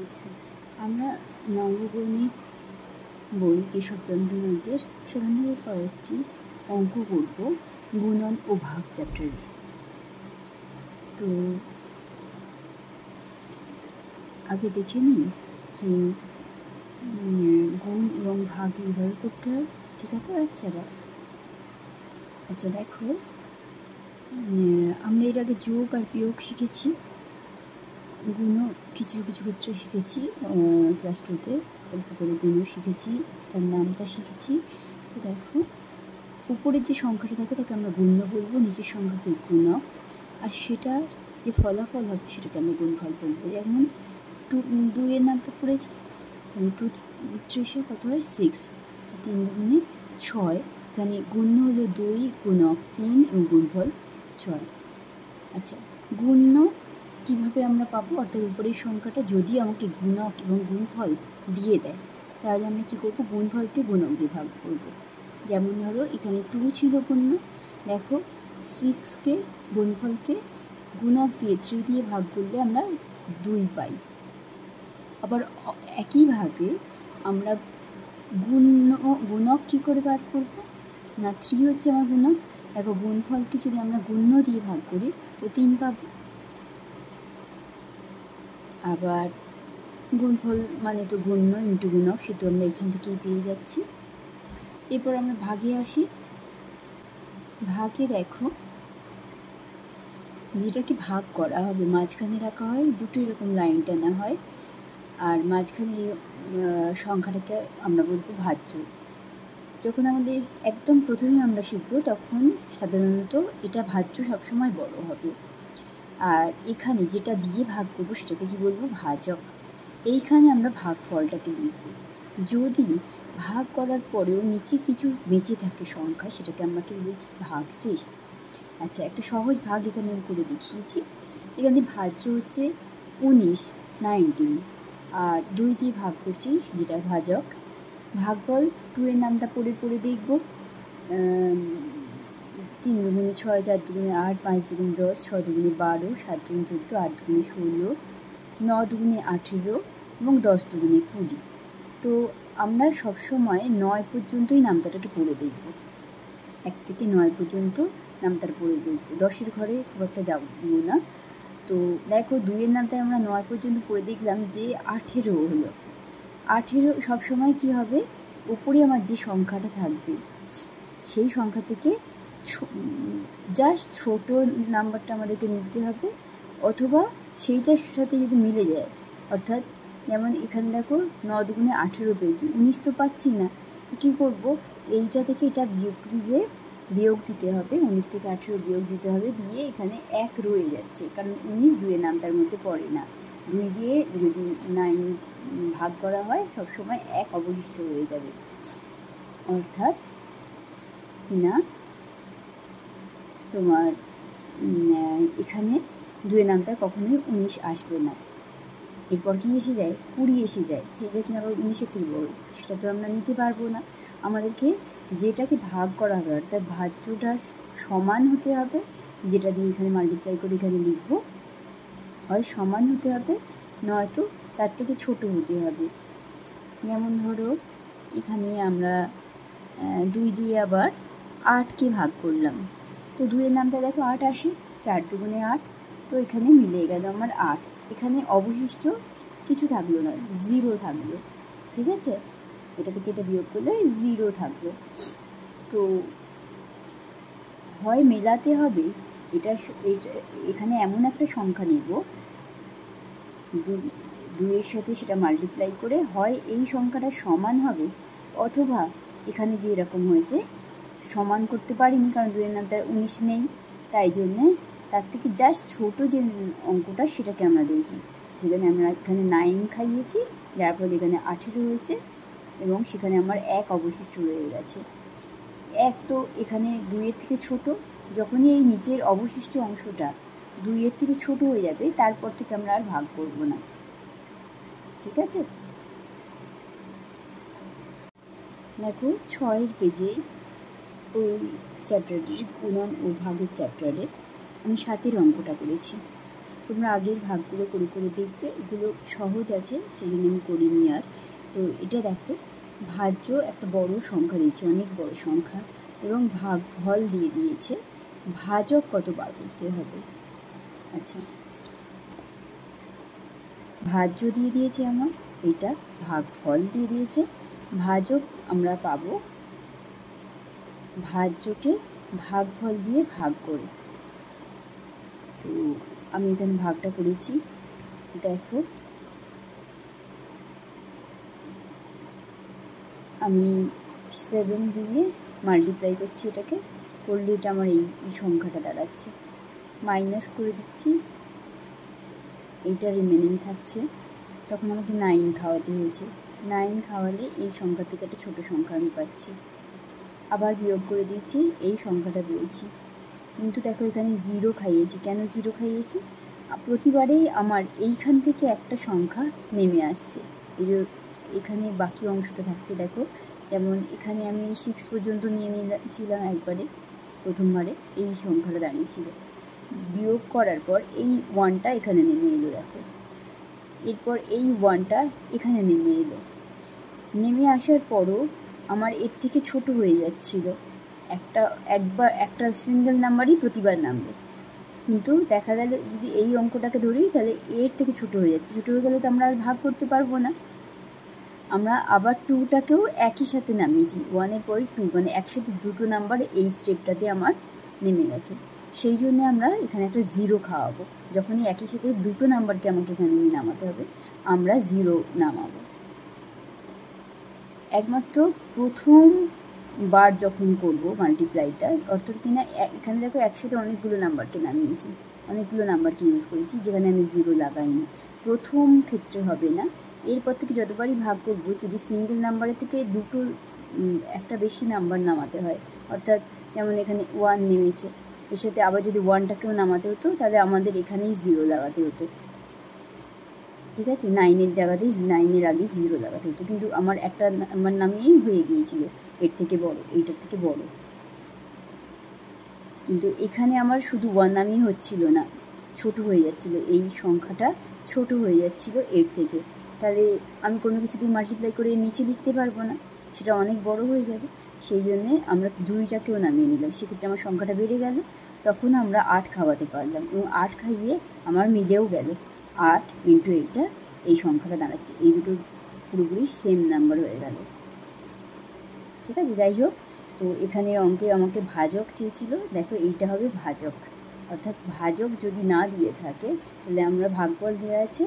আচ্ছা, আমরা নবগণিত বই কেশবচন্দ্র নাথের সেখান থেকে কয়েকটি অঙ্ক করব গুণন ও ভাগ চ্যাপ্টারের। তো আগে দেখে নিই কি গুণ এবং ভাগ কীভাবে করতে হয়। ঠিক আছে বাচ্চারা? আচ্ছা দেখো, আমরা এর আগে যোগ আর বিয়োগ শিখেছি, গুণও কিছু কিছু ক্ষেত্রে শিখেছি। ক্লাস 2তে অল্প করে গুণও শিখেছি, তার নামটা শিখেছি। তো দেখো, উপরের যে সংখ্যাটা থাকে তাকে আমরা গুণ্য বলবো, নিচের সংখ্যাকে গুণক, আর সেটার যে ফলাফল হবে সেটাকে আমরা গুণফল বলবো। যেমন 2-এর নামটা পড়েছি, তাহলে 2 × 3 কত হয় 6, 3 দুগুণে 6, এখানে গুণ্য হলো 2 গুণক 3 এবং গুণফল 6। আচ্ছা, গুণ্য কীভাবে আমরা পাবো? অর্থাৎ উপরের সংখ্যাটা যদি আমাকে গুণক এবং গুণফল দিয়ে দেয় তাহলে আমরা কী করবো? গুণফলকে গুণক দিয়ে ভাগ করবো। যেমন ধরো এখানে 2 ছিল গুণ্য, দেখো 6কে গুণফলকে গুণক দিয়ে 3 দিয়ে ভাগ করলে আমরা 2 পাই। আবার একইভাবে আমরা গুণক কী করে বার করবো? না, 3 হচ্ছে আমার গুণক, দেখো গুণফলকে যদি আমরা গুণ্য দিয়ে ভাগ করি তো 3 পাবো। আবার গুণফল মানে তো গুণ্য ইন্টু গুণক, সেটা আমরা এখান থেকেই পেয়ে যাচ্ছি। এরপর আমরা ভাগে আসি। ভাগে দেখো, যেটাকে ভাগ করা হবে মাঝখানে রাখা হয়, দুটো এরকম লাইন টানা হয়, আর মাঝখানের সংখ্যাটাকে আমরা বলবো ভাজ্য। যখন আমাদের একদম প্রথমে আমরা শিখবো তখন সাধারণত এটা ভাজ্য সবসময় বড় হবে, আর এখানে যেটা দিয়ে ভাগ করবো সেটাকে কি বলবো? ভাজক। এইখানে আমরা ভাগফলটাকে লিখব। যদি ভাগ করার পরেও নিচে কিছু বেঁচে থাকে সংখ্যা, সেটাকে আমরা কি বলছি? ভাগশেষ। আচ্ছা, একটা সহজ ভাগ এখানে আমি করে দেখিয়েছি। এখানে ভাজ্য হচ্ছে 19 আর 2 দিয়ে ভাগ করছি, যেটা ভাজক। ভাগফল 2-এর নামটা পড়ে পড়ে দেখব। 3 দুগুণে 6, 4 দুগুণে 8, 5 দুগুণে 10, 6 দুগুণে 12, 7 দুগুণে 14, 8 দুগুণে 16, 9 দুগুণে 18 এবং 10 দুগুণে 20। তো আমরা সবসময় 9 পর্যন্তই নামতাটাকে পড়ে দেখব, 1 থেকে 9 পর্যন্ত নামতাটা পড়ে দেখব, 10-এর ঘরে খুব একটা যাব না। তো দেখো, 2-এর নামটায় আমরা 9 পর্যন্ত পড়ে দেখলাম যে 18 হলো। 18 সবসময় কী হবে? উপরে আমার যে সংখ্যাটা থাকবে সেই সংখ্যা থেকে জাস্ট ছোট নাম্বারটা আমাদেরকে নিতে হবে, অথবা সেইটার সাথে যদি মিলে যায়। অর্থাৎ যেমন এখানে দেখো 9 দুগুণে 18 পেয়েছি, 19 তো পাচ্ছি না, তো কী করবো? এইটা থেকে এটা বিয়োগ দিতে হবে, 19 থেকে 18 বিয়োগ দিতে হবে, দিয়ে এখানে 1 রয়ে যাচ্ছে, কারণ 19 2-এর নামটার মধ্যে পড়ে না। 2 দিয়ে যদি 9 ভাগ করা হয় সবসময় 1 অবশিষ্ট হয়ে যাবে, অর্থাৎ কিনা তোমার এখানে 2-এর নামটা কখনোই 19 আসবে না। এরপর কি এসে যায়? 20 এসে যায়, সেটা কিনা আবার 19-এর থেকে বড়, সেটা তো আমরা নিতে পারবো না। আমাদেরকে যেটাকে ভাগ করা হবে অর্থাৎ ভাজ্যটার সমান হতে হবে, যেটা দিয়ে এখানে মাল্টিপ্লাই করে এখানে লিখবো, হয় সমান হতে হবে নয়তো তার থেকে ছোট হতে হবে। যেমন ধরো এখানে আমরা 2 দিয়ে আবার 8কে ভাগ করলাম, তো 2-এর নামটা দেখো 8 আসে, 4 দুগুণে 8, তো এখানে মিলে গেল আমার 8। এখানে অবশিষ্ট কিছু থাকলো না, 0 থাকলো। ঠিক আছে, এটা থেকে এটা বিয়োগ করলে 0 থাকলো। তো হয় মেলাতে হবে, এটা এখানে এমন একটা সংখ্যা নেব 2-এর সাথে সেটা মাল্টিপ্লাই করে, হয় এই সংখ্যাটা সমান হবে, অথবা এখানে যে এরকম হয়েছে সমান করতে পারিনি কারণ 2-এর নামটা 19 নেই, তাই জন্যে তার থেকে জাস্ট ছোটো যে অঙ্কটা সেটাকে আমরা দিয়েছি। সেখানে আমরা এখানে 9 খাইয়েছি, যার ফলে এখানে 18 হয়েছে এবং সেখানে আমার 1 অবশিষ্ট রয়ে গেছে। 1 তো এখানে 2-এর থেকে ছোট, যখনই এই নিচের অবশিষ্ট অংশটা 2-এর থেকে ছোট হয়ে যাবে তারপর থেকে আমরা আর ভাগ করব না। ঠিক আছে, দেখো 6-এর পেজে ওই চ্যাপ্টারের গুণন ও ভাগের চ্যাপ্টারে আমি 7-এর অঙ্কটা করেছি। তো তোমরা আগের ভাগগুলো করে করে দেখবে, এগুলো সহজ আছে, সেই জন্য আমি করিনি আর। তো এটা দেখো, ভাজ্য একটা বড় সংখ্যা দিয়েছে, অনেক বড় সংখ্যা, এবং ভাগফল দিয়ে দিয়েছে। ভাজক কত বার করতে হবে? আচ্ছা, ভাজ্য দিয়ে দিয়েছে আমার, এটা ভাগফল দিয়ে দিয়েছে। ভাজক আমরা পাবো ভাজ্যকে ভাগফল দিয়ে ভাগ করে। তো আমি এখানে ভাগটা করেছি, দেখো আমি 7 দিয়ে মাল্টিপ্লাই করছি, এটাকে করলে এটা আমার এই সংখ্যাটা দাঁড়াচ্ছে। মাইনাস করে দিচ্ছি, এইটা রিমেনিং থাকছে। তখন আমাকে 9 খাওয়াতে হয়েছে। 9 খাওয়ালে এই সংখ্যা থেকে একটা ছোটো সংখ্যা আমি পাচ্ছি। আবার বিয়োগ করে দিয়েছি, এই সংখ্যাটা পেয়েছি। কিন্তু দেখো এখানে 0 খাইয়েছি। কেন 0 খাইয়েছি? প্রতিবারেই আমার এইখান থেকে একটা সংখ্যা নেমে আসছে। এখানে বাকি অংশটা থাকছে। দেখো যেমন এখানে আমি 6 পর্যন্ত নিয়ে নিয়েছিলাম একবারে, প্রথমবারে এই সংখ্যাটা দাঁড়িয়েছিল। বিয়োগ করার পর এই 1টা এখানে নেমে এলো, দেখো এরপর এই 1টা এখানে নেমে এলো। নেমে আসার পরও আমার এর থেকে ছোট হয়ে যাচ্ছিল। একটা সিঙ্গেল নাম্বারই প্রতিবার নামবে, কিন্তু দেখা গেল যদি এই অঙ্কটাকে ধরি তাহলে এর থেকে ছোট হয়ে যাচ্ছে। ছোটো হয়ে গেলে তো আমরা আর ভাগ করতে পারবো না। আমরা আবার 2টাকেও একই সাথে নামিয়েছি, 1-এর পরে 2, মানে একসাথে দুটো নাম্বার এই স্টেপটাতে আমার নেমে গেছে। সেই জন্য আমরা এখানে একটা 0 খাওয়াবো। যখনই একই সাথে দুটো নাম্বারকে আমাকে এখানে নামাতে হবে, আমরা 0 নামাবো। একমাত্র প্রথমবার যখন করব মাল্টিপ্লাইটা, অর্থাৎ কিনা এখানে দেখো একসাথে অনেকগুলো নাম্বারকে নামিয়েছি, অনেকগুলো নাম্বারকে ইউজ করেছি, যেখানে আমি 0 লাগাইনি। প্রথম ক্ষেত্রে হবে না। এরপর থেকে যতবারই ভাগ করব, যদি সিঙ্গেল নাম্বারের থেকে একটা বেশি নাম্বার নামাতে হয়, অর্থাৎ যেমন এখানে 1 নেমেছে, এর সাথে আবার যদি 1টাকেও নামাতে হতো, তাহলে আমাদের এখানেই 0 লাগাতে হতো। ঠিক আছে, 9-এর জায়গাতেই 9-এর আগেই 0 লাগাতে হতো, কিন্তু আমার একটা নাম্বার নামিয়েই হয়ে গিয়েছিল এর থেকে বড়, এইটার থেকে বড়। কিন্তু এখানে আমার শুধু 1 নামিয়ে হচ্ছিল না, ছোট হয়ে যাচ্ছিল, এই সংখ্যাটা ছোট হয়ে যাচ্ছিল এর থেকে। তাহলে আমি কোনো কিছু দিয়ে মাল্টিপ্লাই করে নিচে লিখতে পারবো না, সেটা অনেক বড় হয়ে যাবে। সেই জন্যে আমরা 2টাকেও নামিয়ে নিলাম, সেক্ষেত্রে আমার সংখ্যাটা বেড়ে গেল। তখন আমরা 8 খাওয়াতে পারলাম, এবং 8 খাইয়ে আমার মিলেও গেল। 8 ইন্টু এইটা, এই সংখ্যাটা দাঁড়াচ্ছে। এই দুটো পুরোপুরি সেম নাম্বার হয়ে গেল। ঠিক আছে, যাই হোক, তো এখানের অঙ্কে আমাকে ভাজক চেয়েছিল। দেখো এইটা হবে ভাজক, অর্থাৎ ভাজক যদি না দিয়ে থাকে তাহলে আমরা ভাগফল দেওয়া আছে,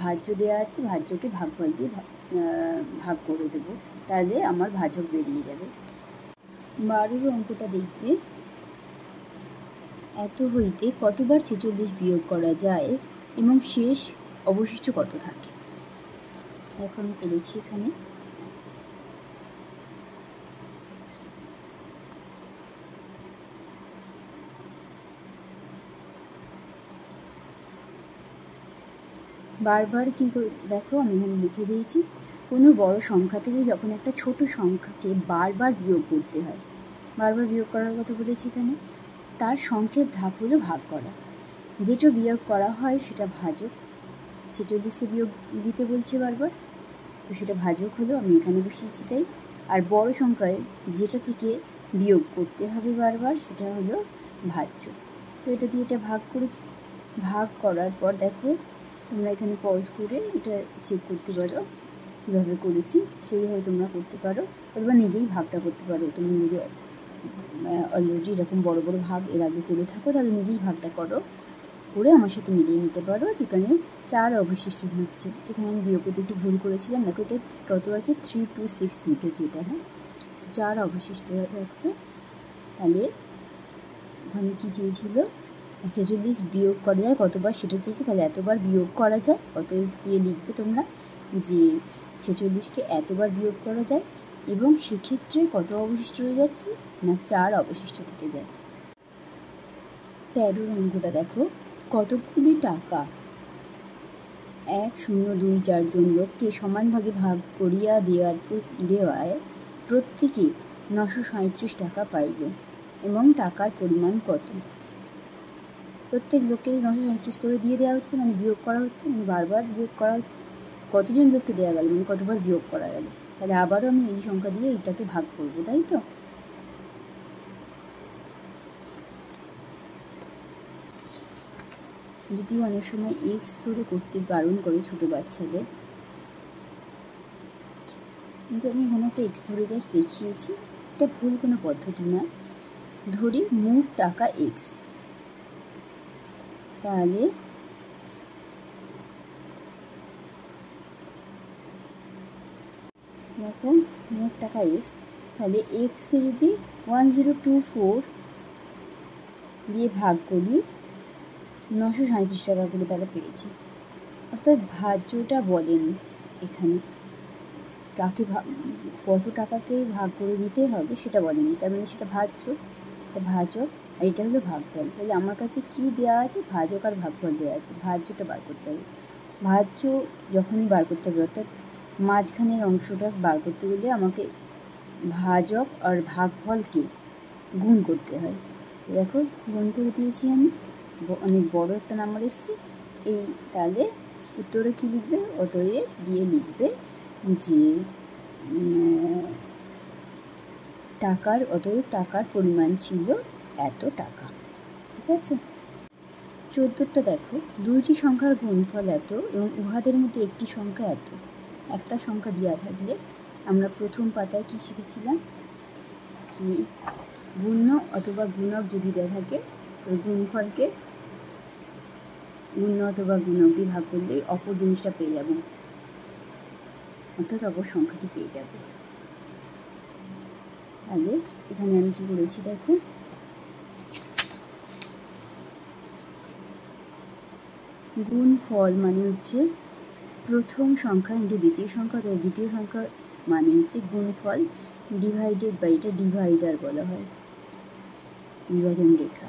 ভাজ্য দেওয়া আছে, ভাজ্যকে ভাগফল দিয়ে ভাগ করে দেবো, তাহলে আমার ভাজক বেরিয়ে যাবে। 12-এর অঙ্কটা দেখবে, এত হইতে কতবার 46 বিয়োগ করা যায় এবং শেষ অবশিষ্ট কত থাকে। এখন করেছি এখানে। বারবার কী দেখো, আমি এখানে লিখে দিয়েছি, কোনো বড় সংখ্যা থেকে যখন একটা ছোট সংখ্যাকে বারবার বিয়োগ করতে হয়, বারবার বিয়োগ করার কথা বলেছি এখানে, তার সংক্ষেপ ধাপ হলো ভাগ করা। যেটা বিয়োগ করা হয় সেটা ভাজক। 46কে বিয়োগ দিতে বলছে বারবার, তো সেটা ভাজক হলো, আমি এখানে বসিয়েছি তাই। আর বড় সংখ্যায় যেটা থেকে বিয়োগ করতে হবে বারবার, সেটা হলো ভাজ্য। তো এটা দিয়ে এটা ভাগ করেছি। ভাগ করার পর দেখো, তোমরা এখানে পজ করে এটা চেক করতে পারো কীভাবে করেছি, সেইভাবে তোমরা করতে পারো, অথবা নিজেই ভাগটা করতে পারো। তুমি যদি অলরেডি এরকম বড় বড় ভাগ এর আগে করে থাকো, তাহলে নিজেই ভাগটা করে আমার সাথে মিলিয়ে নিতে পারো। যেখানে 4 অবশিষ্ট থাকছে, এখানে আমি বিয়োগ করতে একটু ভুল করেছিলাম, দেখো এটা কত আছে, 326 লিখেছি এটা, হ্যাঁ, তো 4 অবশিষ্ট থাকছে। তাহলে ওখানে কী চেয়েছিল, 46 বিয়োগ করা যায় কতবার সেটা চেয়েছে, তাহলে এতবার বিয়োগ করা যায়, অতএব দিয়ে লিখবে তোমরা যে 46কে এতবার বিয়োগ করা যায়, এবং সেক্ষেত্রে কত অবশিষ্ট হয়ে যাচ্ছে না, 4 অবশিষ্ট থেকে যায়। 13-এর অঙ্কটা দেখো, কতগুলি টাকা 1, 0, 2, 4 জন লোককে সমান ভাগে ভাগ করিয়া দেওয়ায় প্রত্যেকে 937 টাকা পাইল, এবং টাকার পরিমাণ কত। প্রত্যেক লোককে 937 করে দিয়ে দেওয়া হচ্ছে, মানে বিয়োগ করা হচ্ছে, মানে বারবার বিয়োগ করা হচ্ছে। কতজন লোককে দেওয়া গেল মানে কতবার বিয়োগ করা গেল, তাহলে আবারও আমি এই সংখ্যা দিয়ে এইটাকে ভাগ করবো, তাই তো। যদিও অনেক সময় এক্স ধরে করতে বারণ করে ছোটো বাচ্চাদের, কিন্তু আমি এখানে একটা এক্স ধরে জাস্ট দেখিয়েছি। এটা ভুল কোনো পদ্ধতি নয়। ধরি মোট টাকা এক্স, তাহলে দেখো মোট টাকা এক্স, তাহলে এক্সকে যদি 1024 দিয়ে ভাগ করি 937 টাকা করে তারা পেয়েছে। অর্থাৎ ভাজ্যটা বলেনি এখানে, কাকে কত টাকাকে ভাগ করে দিতে হবে সেটা বলেনি, তার মানে সেটা ভাজ্য, এটা ভাজক আর এটা হলো ভাগফল। তাহলে আমার কাছে কি দেওয়া আছে, ভাজক আর ভাগফল দেওয়া আছে, ভাজ্যটা বার করতে হবে। ভাজ্য যখনই বার করতে হবে, অর্থাৎ মাঝখানের অংশটা বার করতে গেলে আমাকে ভাজক আর ভাগফলকে গুণ করতে হয়। তো দেখো গুণ করে দিয়েছি আমি, অনেক বড় একটা নাম্বার এসছে এই। তাহলে উত্তরে কী লিখবে, অতএব দিয়ে লিখবে যে অতএব টাকার পরিমাণ ছিল এত টাকা। ঠিক আছে। 14টা দেখো, দুইটি সংখ্যার গুণফল এত এবং উহাদের মধ্যে একটি সংখ্যা এত। একটা সংখ্যা দেওয়া থাকলে আমরা প্রথম পাতায় কি শিখেছিলাম, কি গুণ্য অথবা গুণক যদি দেওয়া থাকে গুণফলকে গুণ্য অথবা গুণক দিয়ে ভাগ করলেই অপর জিনিসটা পেয়ে যাব, অর্থাৎ অপর সংখ্যাটি পেয়ে যাব। তাহলে এখানে আমি কী করেছি দেখো, গুণফল মানে হচ্ছে প্রথম সংখ্যা ইন্টু দ্বিতীয় সংখ্যা, তো দ্বিতীয় সংখ্যা মানে হচ্ছে গুণফল ডিভাইডেড বাই, এটা ডিভাইডার বলা হয়, বিভাজন রেখা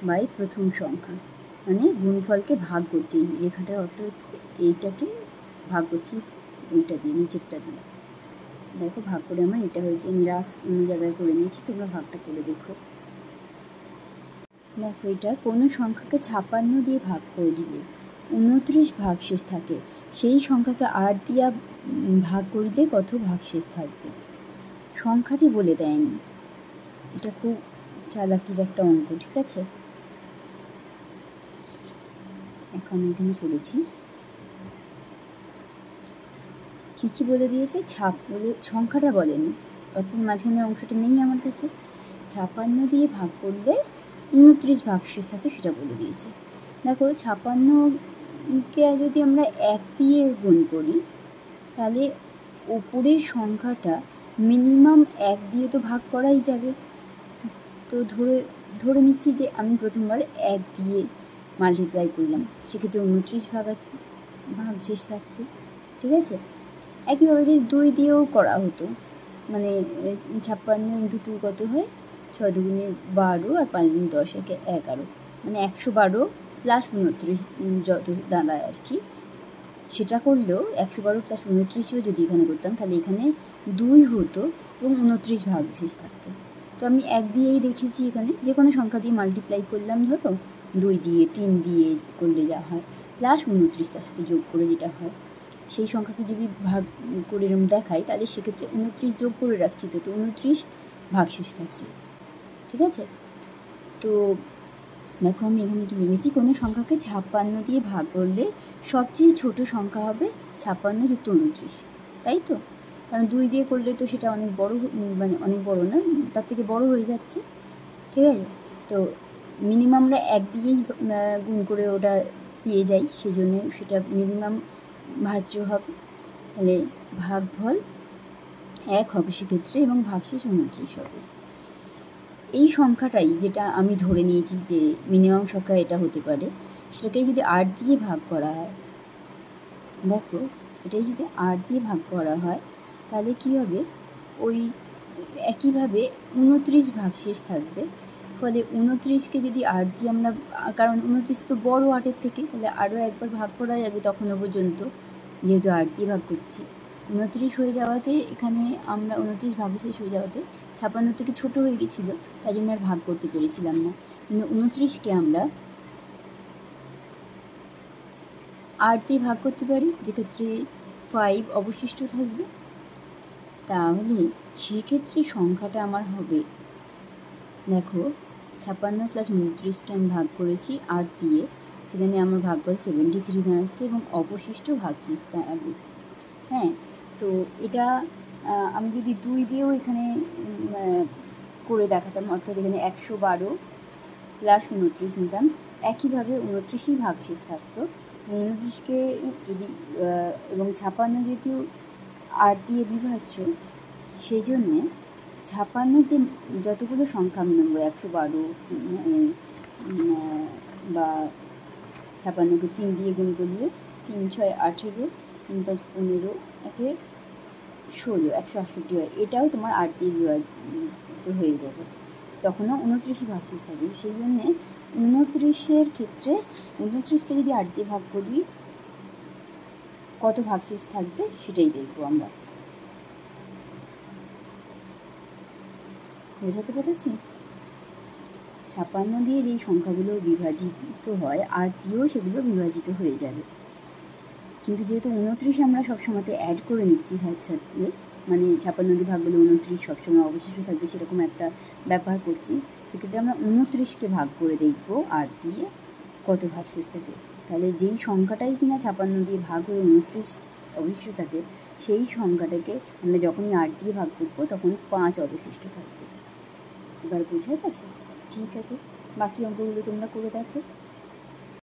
বাই প্রথম সংখ্যা, মানে গুণফলকে ভাগ করছি। এই রেখাটার অর্থ হচ্ছে এইটাকে ভাগ করছি এইটা দিয়ে, নিচেরটা দিয়ে। দেখো ভাগ করে আমার এটা হয়েছে, আমি রাফ অন্য জায়গায় করে নিয়েছি, তোমরা ভাগটা করে দেখো। দেখো এটা কোনো সংখ্যাকে 56 দিয়ে ভাগ করে দিলে 29 ভাগশেষ থাকে, সেই সংখ্যাকে 8 দিয়ে ভাগ করলে কত ভাগশেষ থাকবে, সংখ্যাটি বলে দেয়নি। এটা খুব চালাকির একটা অঙ্ক। ঠিক আছে, এখন এখানে করেছি কী বলে দিয়েছে, সংখ্যাটা বলেনি, অর্থাৎ মাঝখানের অংশটা নেই আমার কাছে। 56 দিয়ে ভাগ করলে 29 ভাগশেষ থাকে সেটা বলে দিয়েছে। দেখো 56কে যদি আমরা 1 দিয়ে গুণ করি তাহলে ওপরের সংখ্যাটা মিনিমাম 1 দিয়ে তো ভাগ করাই যাবে। তো ধরে নিচ্ছি যে আমি প্রথমবার 1 দিয়ে মাল্টিপ্লাই করলাম, সেক্ষেত্রে 29 ভাগশেষ থাকছে। ঠিক আছে, একইভাবে যদি 2 দিয়েও করা হতো, মানে 56 ইন্টু 2 কত হয়, 6 দুগুণে 12 আর 5 দুগুণে 10, 11, মানে 112 প্লাস 29 যত দাঁড়ায় আর কি, সেটা করলেও 112 প্লাস 29ও যদি এখানে করতাম তাহলে এখানে 2 হতো এবং 29 ভাগশেষ থাকতো। তো আমি 1 দিয়েই দেখেছি, এখানে যে কোনো সংখ্যা দিয়ে মাল্টিপ্লাই করলাম, ধরো 2 দিয়ে 3 দিয়ে করলে যা হয়, প্লাস 29 তার সাথে যোগ করে যেটা হয়, সেই সংখ্যাকে যদি ভাগ করে এরকম দেখাই তাহলে সেক্ষেত্রে 29 যোগ করে রাখছি, তো 29 ভাগশেষ থাকছে। ঠিক আছে, তো দেখো আমি এখানে কি লিখেছি, কোনো সংখ্যাকে 56 দিয়ে ভাগ করলে সবচেয়ে ছোট সংখ্যা হবে 56 যুক্ত 29, তাই তো। কারণ 2 দিয়ে করলে তো সেটা অনেক বড়, মানে অনেক বড় না, তার থেকে বড় হয়ে যাচ্ছে। ঠিক আছে, তো মিনিমাম আমরা 1 দিয়েই গুণ করে ওটা পেয়ে যাই, সেজন্য সেটা মিনিমাম ভাজ্য হবে। তাহলে ভাগফল 1 হবে সেক্ষেত্রে এবং ভাগশেষ 29 হবে। এই সংখ্যাটাই যেটা আমি ধরে নিয়েছি যে মিনিমাম সংখ্যা এটা হতে পারে, সেটাকে যদি 8 দিয়ে ভাগ করা হয়, দেখো এটাই যদি 8 দিয়ে ভাগ করা হয় তাহলে কী হবে, ওই একইভাবে 29 ভাগশেষ থাকবে। ফলে 29কে যদি 8 দিয়ে আমরা, কারণ 29 তো বড় 8-এর থেকে, তাহলে আরও একবার ভাগ করা যাবে তখনও পর্যন্ত, যেহেতু 8 দিয়ে ভাগ করছি। 29 হয়ে যাওয়াতে এখানে আমরা 29 ভাগশেষ হয়ে যাওয়াতে 56 থেকে ছোটো হয়ে গেছিলো, তাই জন্য আর ভাগ করতে পেরেছিলাম না। কিন্তু 29কে আমরা 8 দিয়ে ভাগ করতে পারি, যেক্ষেত্রে 5 অবশিষ্ট থাকবে। তাহলে সেক্ষেত্রে সংখ্যাটা আমার হবে, দেখো 56 প্লাস 29কে আমি ভাগ করেছি 8 দিয়ে, সেখানে আমার ভাগফল 73 দাঁড়াচ্ছে এবং অবশিষ্ট ভাগশেষ দাঁড়াবে। হ্যাঁ, তো এটা আমি যদি 2 দিয়েও এখানে করে দেখাতাম, অর্থাৎ এখানে 112 প্লাস 29 নিতাম, একইভাবে 29ই ভাগশেষ থাকতো। 29কে যদি এবং 56 যেহেতু 8 দিয়ে বিভাজ্য, সেই জন্যে 56 যে যতগুলো সংখ্যা আমি নেবো, 112 বা 56কে 3 দিয়ে গুণ করলে 3 6 18, 3 5 15, একে 16, 168 হয়। এটাও তোমার 8 দিয়ে বিভাজিত হয়ে যাবে, তখনও 29ই ভাগশেষ থাকবে। সেই জন্যে 29-এর ক্ষেত্রে 29কে যদি 8 দিয়ে ভাগ করি কত ভাগশেষ থাকবে সেটাই দেখবো আমরা। বোঝাতে পেরেছি? 56 দিয়ে যেই সংখ্যাগুলো বিভাজিত হয় 8 দিয়েও সেগুলো বিভাজিত হয়ে যাবে, কিন্তু যেহেতু 29 আমরা সবসময়তে অ্যাড করে নিচ্ছি সাথে সাথে, মানে 56 দিয়ে ভাগ করলে 29 সবসময় অবশিষ্ট থাকবে সেরকম একটা ব্যাপার করছি, সেক্ষেত্রে আমরা 29কে ভাগ করে দেখবো 8 দিয়ে কত ভাগশেষ থাকে। তাহলে যেই সংখ্যাটাই কিনা 56 দিয়ে ভাগ হয়ে 29 অবশিষ্ট থাকে, সেই সংখ্যাটাকে আমরা যখনই 8 দিয়ে ভাগ করবো তখন 5 অবশিষ্ট থাকবে। এবার বোঝা গেছে? ঠিক আছে, বাকি অঙ্কগুলো তোমরা করে দেখো।